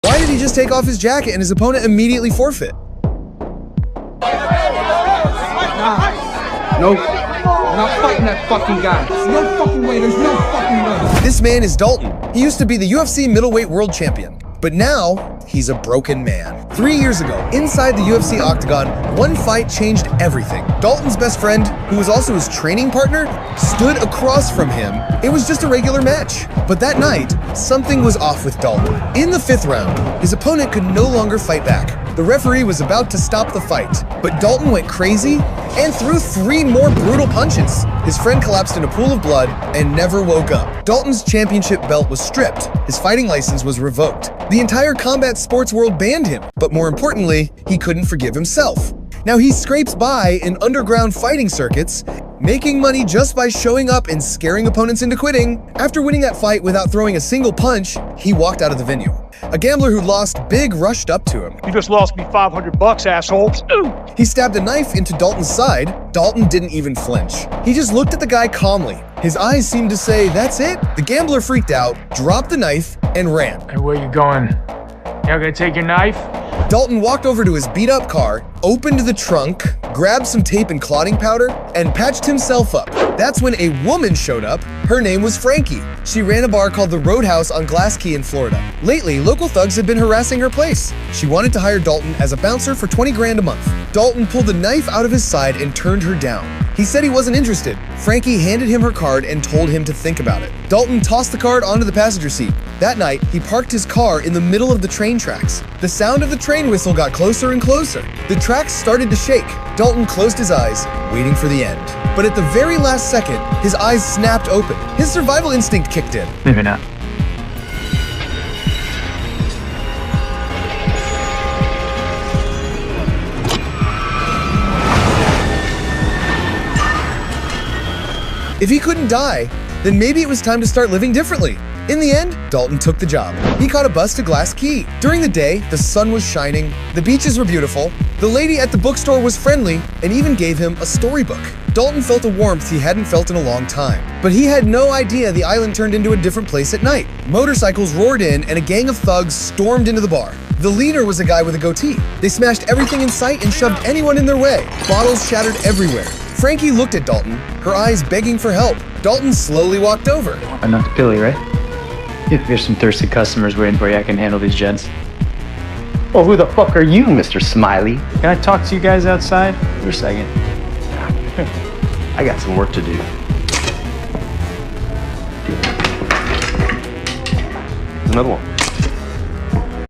Why did he just take off his jacket and his opponent immediately forfeit? Nope. I'm not fighting that fucking guy. No fucking way. There's no fucking way. This man is Dalton. He used to be the UFC middleweight world champion. But now, he's a broken man. 3 years ago, inside the UFC octagon, one fight changed everything. Dalton's best friend, who was also his training partner, stood across from him. It was just a regular match. But that night, something was off with Dalton. In the 5th round, his opponent could no longer fight back. The referee was about to stop the fight, but Dalton went crazy and threw 3 more brutal punches. His friend collapsed in a pool of blood and never woke up. Dalton's championship belt was stripped. His fighting license was revoked. The entire combat sports world banned him, but more importantly, he couldn't forgive himself. Now he scrapes by in underground fighting circuits, making money just by showing up and scaring opponents into quitting. After winning that fight without throwing a single punch, he walked out of the venue. A gambler who lost big rushed up to him. You just lost me $500, assholes. Ooh. He stabbed a knife into Dalton's side. Dalton didn't even flinch. He just looked at the guy calmly. His eyes seemed to say, "That's it." The gambler freaked out, dropped the knife, and ran. Hey, where you going? Y'all gonna take your knife? Dalton walked over to his beat-up car, opened the trunk, grabbed some tape and clotting powder, and patched himself up. That's when a woman showed up. Her name was Frankie. She ran a bar called the Roadhouse on Glass Key in Florida. Lately, local thugs had been harassing her place. She wanted to hire Dalton as a bouncer for 20 grand a month. Dalton pulled a knife out of his side and turned her down. He said he wasn't interested. Frankie handed him her card and told him to think about it. Dalton tossed the card onto the passenger seat. That night, he parked his car in the middle of the train tracks. The sound of the train whistle got closer and closer. The tracks started to shake. Dalton closed his eyes, waiting for the end. But at the very last second, his eyes snapped open. His survival instinct kicked in. Maybe not. If he couldn't die, then maybe it was time to start living differently. In the end, Dalton took the job. He caught a bus to Glass Key. During the day, the sun was shining, the beaches were beautiful, the lady at the bookstore was friendly, and even gave him a storybook. Dalton felt a warmth he hadn't felt in a long time. But he had no idea the island turned into a different place at night. Motorcycles roared in, and a gang of thugs stormed into the bar. The leader was a guy with a goatee. They smashed everything in sight and shoved anyone in their way. Bottles shattered everywhere. Frankie looked at Dalton, her eyes begging for help. Dalton slowly walked over. I'm not the Billy, right? If there's some thirsty customers waiting for you, I can handle these gents. Well, who the fuck are you, Mr. Smiley? Can I talk to you guys outside for a second? I got some work to do. Another one.